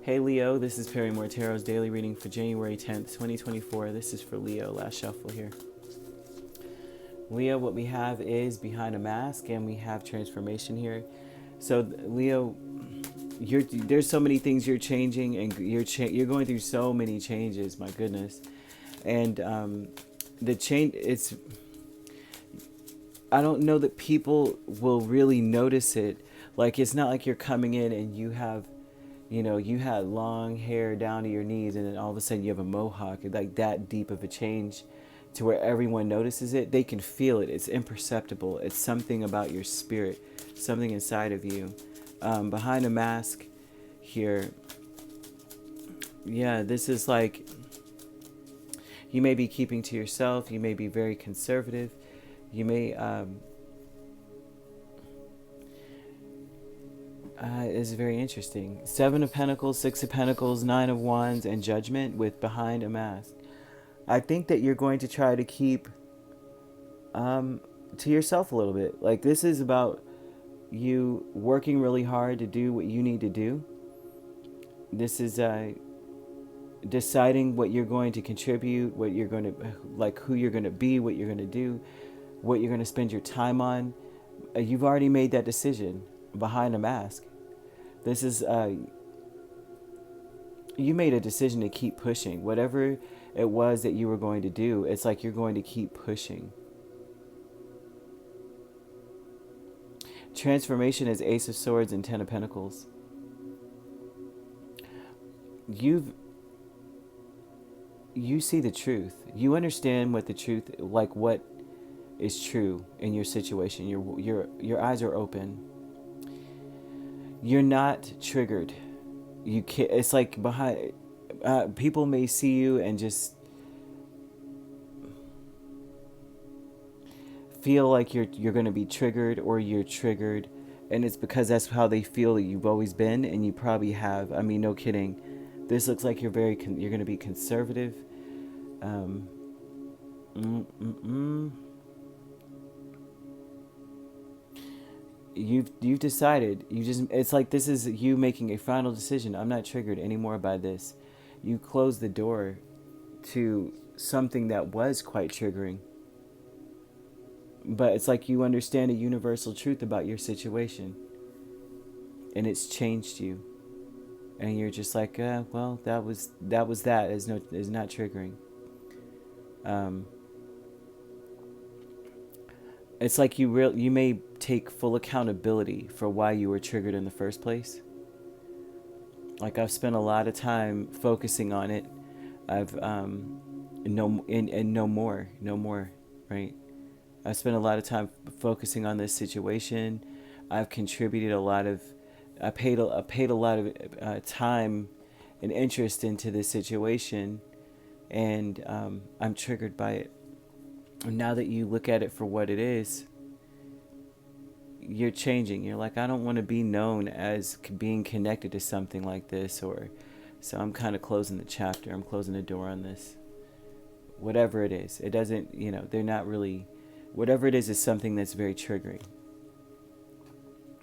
Hey Leo, this is Perrymore Tarot's daily reading for January 10th, 2024. This is for Leo, last shuffle here. Leo, what we have is behind a mask and we have transformation here. So Leo, there's so many things you're changing and you're going through so many changes, my goodness. And the change, I don't know that people will really notice it. Like, it's not like you're coming in and you have, you had long hair down to your knees and then all of a sudden you have a mohawk, like that deep of a change to where everyone notices it. They can feel it. It's imperceptible. It's something about your spirit, something inside of you. Behind a mask here, yeah, this is like, you may be keeping to yourself. You may be very conservative. You may, is very interesting. 7 of Pentacles, 6 of Pentacles, 9 of Wands, and Judgment with behind a mask. I think that you're going to try to keep to yourself a little bit. Like, this is about you working really hard to do what you need to do. This is deciding what you're going to contribute, what you're going to, like, who you're going to be, what you're going to do, what you're going to spend your time on. You've already made that decision behind a mask. This is, you made a decision to keep pushing. Whatever it was that you were going to do, it's like you're going to keep pushing. Transformation is Ace of Swords and 10 of Pentacles. You see the truth. You understand what the truth, like what is true in your situation. Your eyes are open. You're not triggered. You can't. It's like behind. People may see you and just feel like you're going to be triggered, or you're triggered, and it's because that's how they feel that you've always been, and you probably have. I mean, no kidding. This looks like you're going to be conservative. You've decided. It's like this is you making a final decision. I'm not triggered anymore by this. You closed the door to something that was quite triggering. But it's like you understand a universal truth about your situation, and it's changed you. And you're just like, well, that was that is not triggering. It's like you may take full accountability for why you were triggered in the first place. Like, I've spent a lot of time focusing on it. I've no more, right? I've spent a lot of time focusing on this situation. I've contributed I paid a lot of time and interest into this situation, and I'm triggered by it. And now that you look at it for what it is, you're changing. You're like, I don't want to be known as being connected to something like this, so I'm kind of closing the chapter. I'm closing the door on this. Whatever it is, it doesn't. They're not really. Whatever it is something that's very triggering.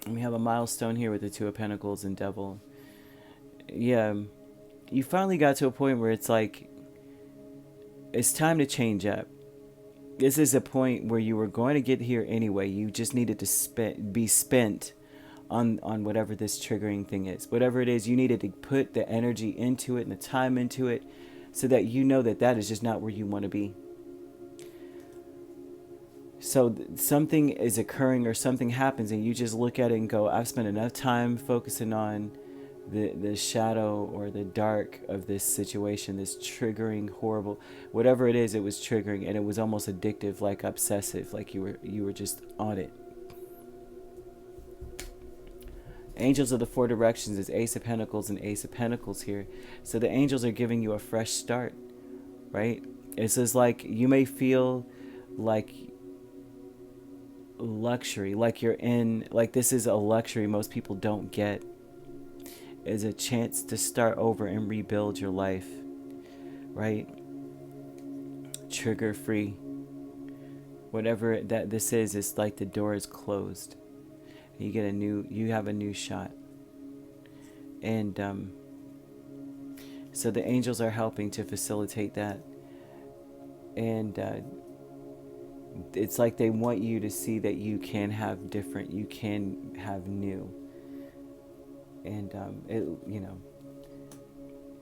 And we have a milestone here with the 2 of Pentacles and Devil. Yeah, you finally got to a point where it's like, it's time to change up. This is a point where you were going to get here anyway. You just needed to be spent on whatever this triggering thing is. Whatever it is, you needed to put the energy into it and the time into it so that you know that is just not where you want to be. So something is occurring or something happens and you just look at it and go, I've spent enough time focusing on the shadow or the dark of this situation, this triggering, horrible, whatever it is, it was triggering, and it was almost addictive, like obsessive, like you were just on it. Angels of the 4 directions is Ace of Pentacles and Ace of Pentacles here. So the angels are giving you a fresh start, right? It's just like you may feel like luxury, like this is a luxury most people don't get, is a chance to start over and rebuild your life, right? Trigger free. Whatever this is, it's like the door is closed. You have a new shot. And So the angels are helping to facilitate that. And it's like they want you to see that you can have different, you can have new. And,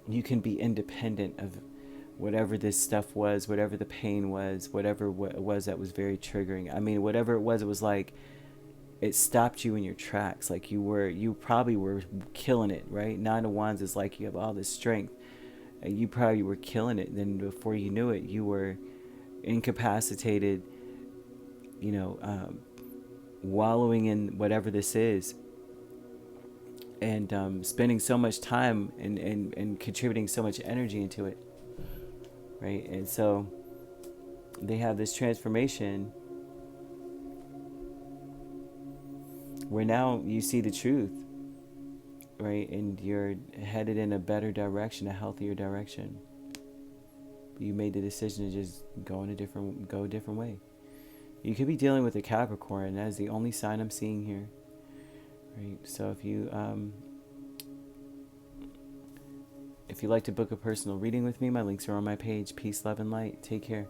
you can be independent of whatever this stuff was, whatever the pain was, whatever it was that was very triggering. I mean, whatever it was like, it stopped you in your tracks. Like you probably were killing it, right? Nine of Wands is like you have all this strength, and you probably were killing it. Then before you knew it, you were incapacitated, wallowing in whatever this is, and spending so much time and contributing so much energy into it, right? And so they have this transformation where now you see the truth, right? And you're headed in a better direction, a healthier direction. You made the decision to just go a different way. You could be dealing with a Capricorn. That is the only sign I'm seeing here, right? So if you like to book a personal reading with me, my links are on my page. Peace, love, and light. Take care.